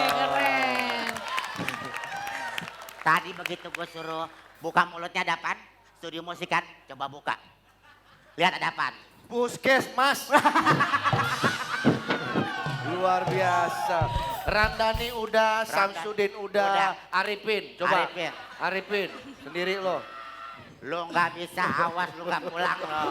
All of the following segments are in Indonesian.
Keren. Tadi begitu gue suruh buka mulutnya ada apaan? Studio musik kan, coba buka. Lihat ada apaan? Puskesmas. Luar biasa. Randani udah, Samsudin udah, Arifin. Coba. Arifin. Arifin, sendiri lo. Lu nggak bisa, awas lu nggak pulang lo.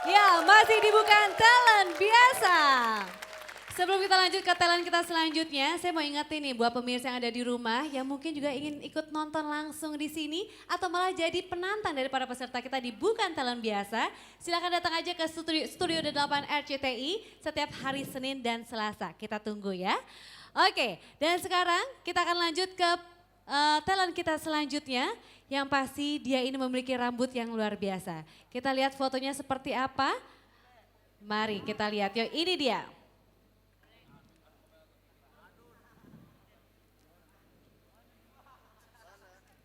Ya, masih di Bukan Talent Biasa. Sebelum kita lanjut ke talent kita selanjutnya, saya mau ingetin nih buat pemirsa yang ada di rumah yang mungkin juga ingin ikut nonton langsung di sini atau malah jadi penantang dari para peserta kita di Bukan Talent Biasa. Silakan datang aja ke Studio 8 RCTI setiap hari Senin dan Selasa. Kita tunggu ya. Oke, dan sekarang kita akan lanjut ke talent kita selanjutnya. Yang pasti dia ini memiliki rambut yang luar biasa. Kita lihat fotonya seperti apa. Mari kita lihat, yuk ini dia.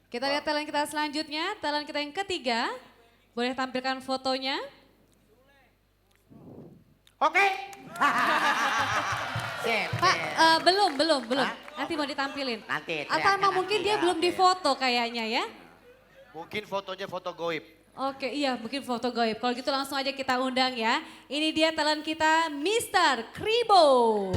Kita lihat talent kita selanjutnya, talent kita yang ketiga. Boleh tampilkan fotonya. Oke. Sip, Pak, sip. belum. Hah? Nanti mau ditampilin. Nanti, Atau teriakin emang nanti mungkin dia ya, belum oke. difoto kayaknya ya. Mungkin fotonya foto goib. Oke, iya mungkin foto goib. Kalau gitu langsung aja kita undang ya. Ini dia talent kita, Mr. Kribo.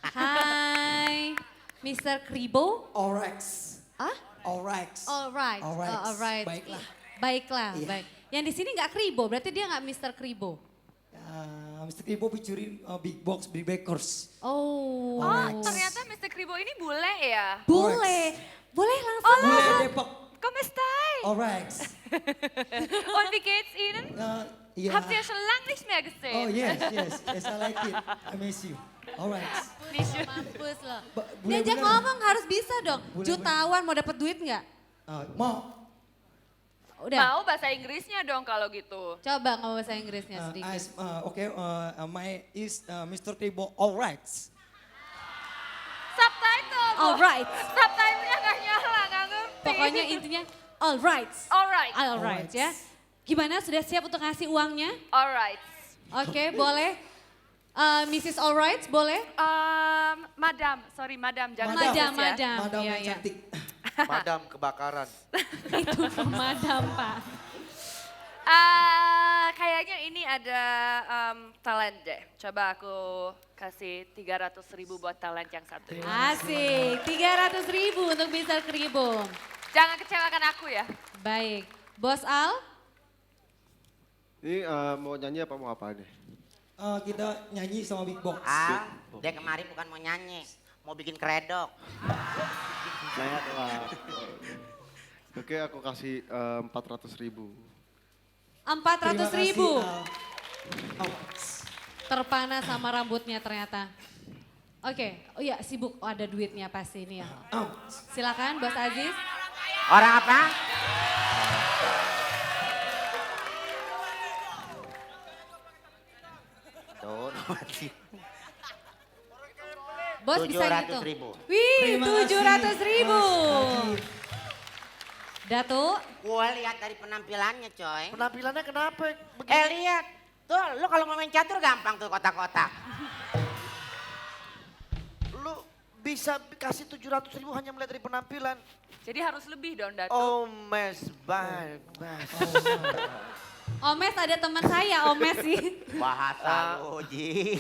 Hai, Mr. Kribo. Orex. Ah? Orex. Alright, Alright. alright. Baiklah. Baiklah, Iya. baik. Yang di sini nggak Kribo, berarti dia nggak Mr. Kribo. Mr. Kibo featuring Big Box, Big Bakers. Oh. Oh, ternyata Mr. Kribo ini bule ya? Boleh, boleh langsung. Bule Depok. Kom stai? Orex. Und wie geht's Ihnen? Ja. Habt ihr schon lange nicht mehr gesehen? Oh yes, yes. Yes, I like it. I miss you. Orex. Nicht schön. Mampus loh. Bule Diajak beneran. ngomong harus bisa dong. Bule Jutawan mau dapat duit nggak? Mau. Udah. Mau bahasa Inggrisnya dong kalau gitu. Coba ngomong bahasa Inggrisnya sedikit. My is Mr. Kibo Orex. Subtitle Bu. Alright. Subtitlenya nggak nyala, nggak ngerti. Pokoknya intinya alright. Alright. Alright ya. Gimana sudah siap untuk ngasih uangnya? Alright. Oke, boleh. Mrs. Alright, boleh? Madam, sorry madam, jangan Madam. Mrs. ya. Madam. Madam Iya, yang iya. cantik. Madam kebakaran. Itu pemadam, Pak. Kayaknya ini ada talent deh. Coba aku kasih 300.000 buat talent yang satu ini. Asik, 300.000 untuk Mr. Kribo. Jangan kecewakan aku ya. Baik, Bos Al, Ini mau nyanyi apa mau apa nih? Kita nyanyi sama Big Box. Dia kemarin bukan mau nyanyi, mau bikin kredok. Saya Oke, aku kasih 400.000. 400.000. Orex. Terpana sama rambutnya ternyata. Oke, oh iya sibuk, oh, ada duitnya pasti ini ya. Silakan Bos Aziz. Orang apa? Tuh, mati. Bos bisa 700.000. gitu. Wih, Terima kasih, 700.000. Mas Datuk, Gue lihat dari penampilannya coy. Penampilannya kenapa? Lihat. Tuh, lu kalau mau main catur gampang tuh kotak-kotak. Lu bisa kasih 700.000 hanya melihat dari penampilan. Jadi harus lebih dong Datuk. Oh mes, baik. Omes ada teman saya, Omes sih. Bahasa lu, Ji.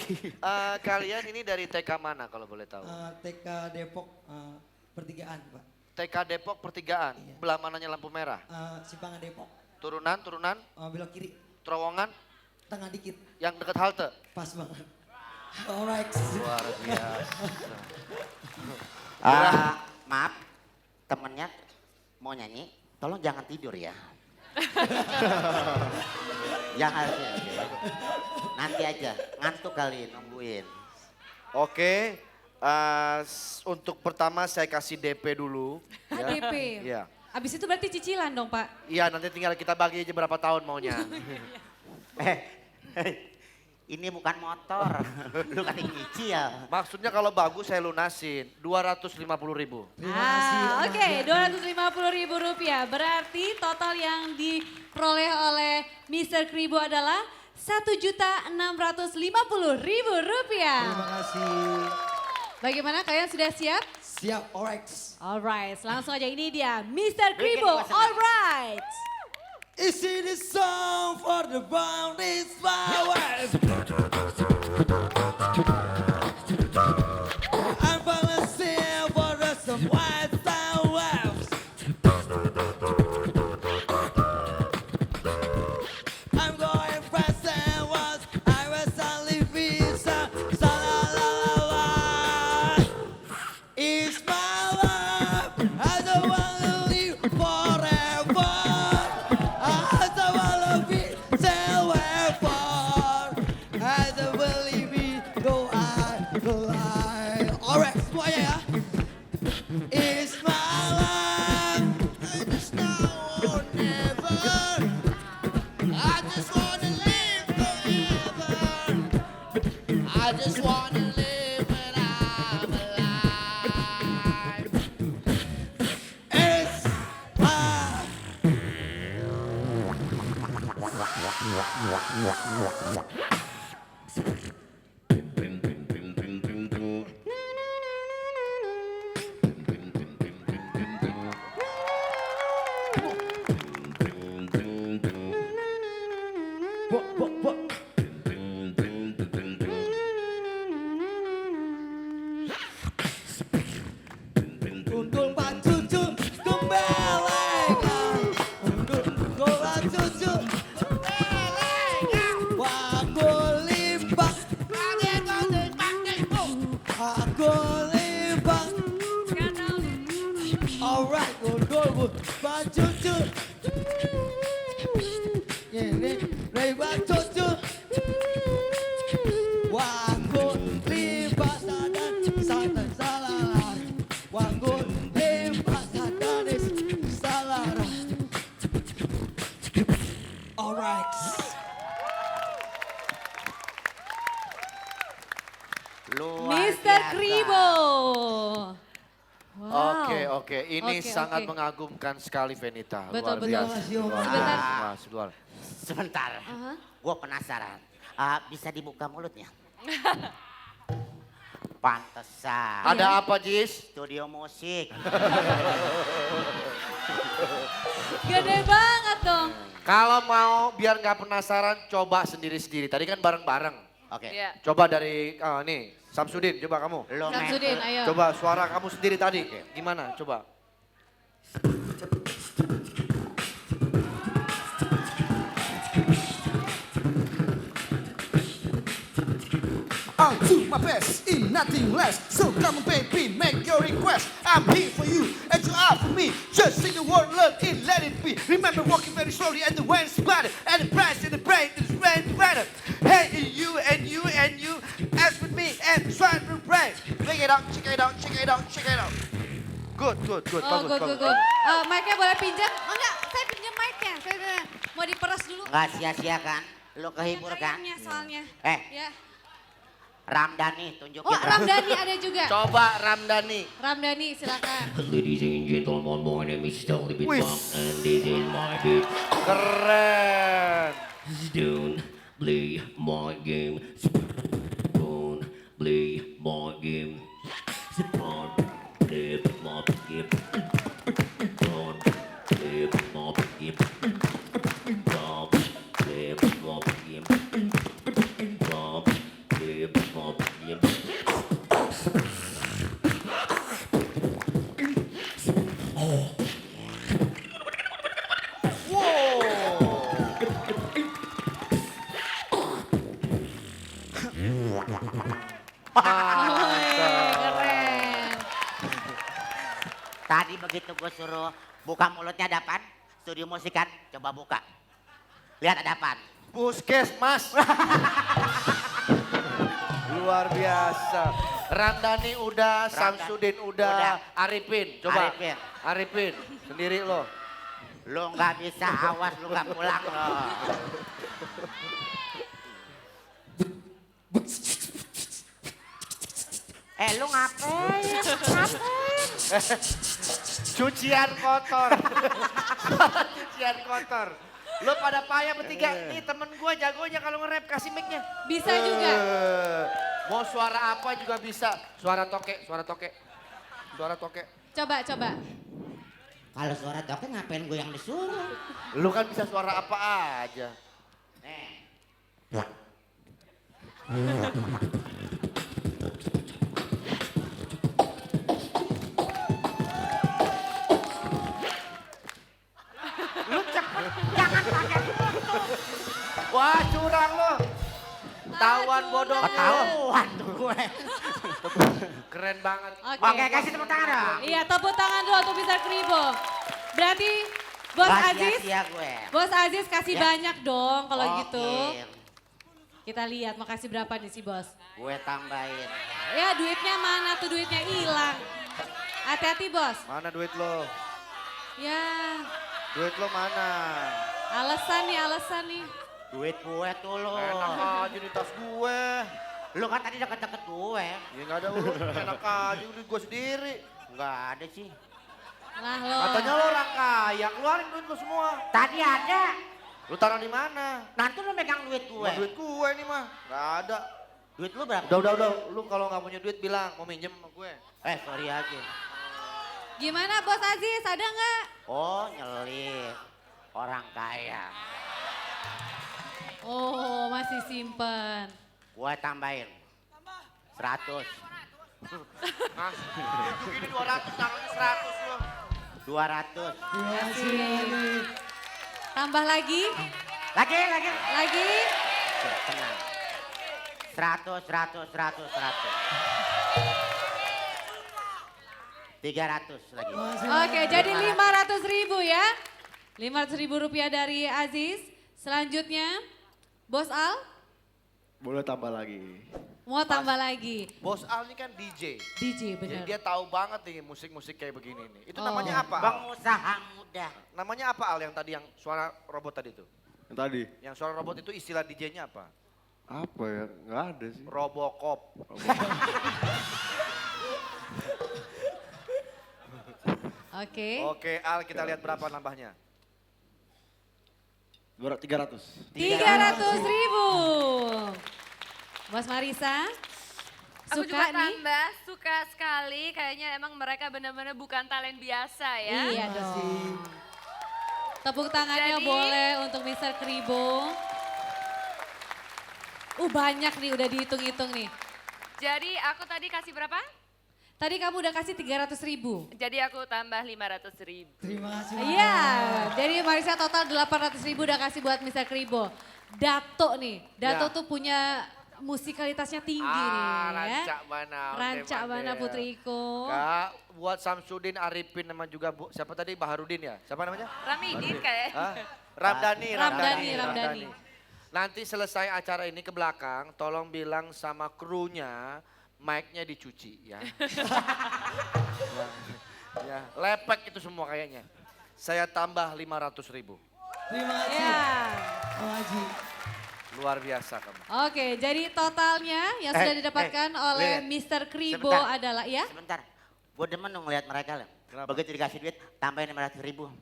Kalian ini dari TK mana kalau boleh tahu? TK Depok pertigaan, Pak. TK Depok Pertigaan, Iya. belah mananya lampu merah. Simpangan Depok. Turunan, Belok kiri, terowongan tengah dikit. yang dekat halte. Pas banget. Orex. Luar biasa. Maaf, temennya mau nyanyi, tolong jangan tidur ya. Jangan ya. Nanti aja, ngantuk kali nungguin. Oke, untuk pertama saya kasih DP dulu. DP. Iya. Abis itu berarti cicilan dong Pak? Iya, nanti tinggal kita bagi aja berapa tahun maunya. Ini bukan motor. Lu katanya nyicil. Maksudnya kalau bagus saya lunasin, 250.000. Terima kasih. Oke, Rp250.000. Berarti total yang diperoleh oleh Mr. Kribo adalah Rp1.650.000. Terima kasih. Bagaimana kalian sudah siap? Siap, alright. Alright, langsung aja ini dia Mr. Bikin Kribo. gua senang. Alright. Is it a song for the bounties flowers? I'm balancing for the some white flowers. I'm going fast and once I was only visa. It's my life. I don't wanna live forever. I don't wanna be forever. I don't believe it. Go I. Alright, semuanya ya. It's my life. It's now or never. I just wanna live forever. I just wanna live when I'm alive. It's my Untung Pak Cucu kembalikan. Untung Pak Cucu kembalikan. Aku limbang. Aku limbang. Alright, untung Pak Cucu. Ini Pak Cucu. Aku limbang sadar salah. Aku limbang sadar salah. Alright. Luar Mr. biasa. Kribo. Wow. Oke. Ini Oke, sangat oke. mengagumkan sekali Venita. Betul, Luar betul. biasa. Sebentar. Luar. Sebentar, Aha. gue penasaran. Bisa dibuka mulutnya? Pantesan. Ada apa, Jis? Studio musik. Gede banget dong. Kalau mau biar nggak penasaran, coba sendiri-sendiri. Tadi kan bareng-bareng. Oke. Iya. Coba dari nih, Samsudin, coba kamu. Lo men. Samsudin, ayo. Coba suara kamu sendiri tadi. Gimana? Coba. I'll do my best in nothing less. So come on, baby, make your request. I'm here for you, and you are for me. Just sing the word, learn it, let it be. Remember walking very slowly, and the wind splattered, and the price in the brain is rain brighter. Hey, and you, ask with me, and try to brain. Check it out, check it out, check it out, check it out. Good. Oh, Bagus. good. Mic-nya boleh pinjam? Oh, enggak, saya pinjam mic-nya. Saya mau diperas dulu. Nggak sia-sia kan? Lo kehibur kan? Kayaknya soalnya. Eh, Ya. Ramdhani tunjukin. Oh, Ramdhani ada juga. Coba Ramdhani. Ramdhani, silakan. Ladies and gentlemen, my name is Tony Wih. Bitbang and this is my beat. Keren. Don't play my game. Don't play my game. Don't play my game. Don't play my game. Don't play my game. Don't play my game. Keren. Tadi begitu gue suruh buka mulutnya ada apaan? Studio musik kan? Coba buka. Lihat ada apaan? Puskesmas. Luar biasa. Ramdhani udah, Samsudin udah, udah. Arifin. Coba. Arifin. Arifin, sendiri lo. Lu nggak bisa, awas lu nggak pulang lo. Lu ngapain? Cucian kotor. Cucian kotor. Lo pada payah bertiga. Nih temen gue jagonya kalau nge-rap, kasih mic-nya. Bisa juga. Mau suara apa juga bisa. Suara toke, suara toke. Suara toke. Coba, coba. Kalau suara toke ngapain gue yang disuruh? Lu kan bisa suara apa aja. Nih. Lu cepet, jangan pakai Wah curang lo. Tawan bodoh. ketahuan tuh gue. Keren banget. Oke, kasih tepuk tangan dong. Iya, tepuk tangan dulu untuk Mr. Kribo. Berarti Bos Nggak Aziz, sia-sia gue. Bos Aziz kasih Ya. banyak dong kalau Oke, gitu. Kita lihat mau kasih berapa nih si Bos. gue tambahin. Ya duitnya mana tuh, duitnya hilang. Hati-hati Bos. Mana duit lo? Ya, Duit lo mana? alasan nih. Duit gue tuh lo. Enak aja di tas gue. Lu kan tadi deket-deket gue. Ya nggak ada urut, enak aja duit gue sendiri. Enggak ada sih. Lah lo. Katanya lo orang kaya, keluarin duit lo semua. Tadi ada. Lu taruh di mana? Nanti lu megang duit gue. Bukan duit gue ini mah, nggak ada. Duit lu berapa? Udah. Lu kalau nggak punya duit bilang mau minjem sama gue. Sorry aja. Gimana Bos Aziz, ada nggak? Oh, nyelip. Orang kaya. Oh, masih simpen. Gue tambahin. 100. Mas, begini 200, taruhnya 100 lo. 200. Tambah lagi? Lagi. Lagi? Tenang. 100. 300 lagi. Oke, jadi 500.000 ya. 500.000 rupiah dari Aziz. Selanjutnya, Bos Al Boleh tambah lagi. mau tambah lagi. Bos Al ini kan DJ. DJ, Jadi bener. dia tahu banget nih musik-musik kayak begini nih. Itu Oh. namanya apa? Al? Pengusaha muda. Namanya apa Al yang tadi yang suara robot tadi itu? Yang tadi? Yang suara robot itu istilah DJ-nya apa? Apa ya? Nggak ada sih. Robocop. Oke. Oke Al, kita lihat berapa nambahnya. 300. 300.000. Bos Marisa, Aku suka juga nih? tambah, suka sekali. Kayaknya emang mereka benar-benar bukan talent biasa ya. Iya dong. Tepuk tangannya Jadi- boleh untuk Mr. Kribo. Banyak nih, udah dihitung-hitung nih. Jadi aku tadi kasih berapa? Tadi kamu udah kasih 300.000. Jadi aku tambah 500.000. Iya, jadi Marisa total 800.000 udah kasih buat Mr. Kribo. Dato nih, Dato Ya. tuh punya musikalitasnya tinggi nih ya. Rancak mana. Rancak mana Putri Iko. Kak, buat Samsudin, Arifin, nama juga siapa tadi? Baharudin ya? Siapa namanya? Ramidin kayak. Hah? Ramdhani. Ramdhani. Nanti selesai acara ini ke belakang, tolong bilang sama krunya mic-nya dicuci ya. Ya, lepek itu semua kayaknya. Saya tambah 500.000. Ya. Luar biasa kamu. Oke, jadi totalnya yang sudah didapatkan oleh lihat. Mr. Kribo Sebentar. adalah ya. Sebentar. Gue demen dong ngeliat mereka loh. Kenapa? Begitu dikasih duit, tambahin 500.000.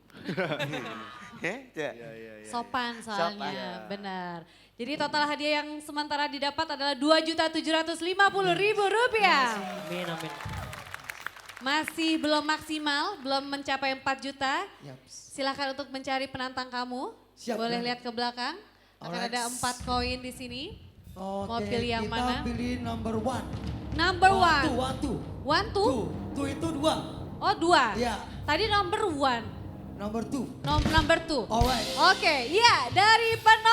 Sopan soalnya, Sopan. benar. Jadi total hadiah yang sementara didapat adalah Rp2.750.000. Amin, amin. Masih belum maksimal, belum mencapai 4 juta. Silakan untuk mencari penantang kamu. Boleh lihat ke belakang. Akan Alright. ada 4 koin di sini. Mau Oke, pilih yang mana? Kita pilih number one. Number one. Two. One, two? Two itu dua. Oh 2. Iya. Tadi number one. Number two. Number two. Alright. Oke, iya dari penomor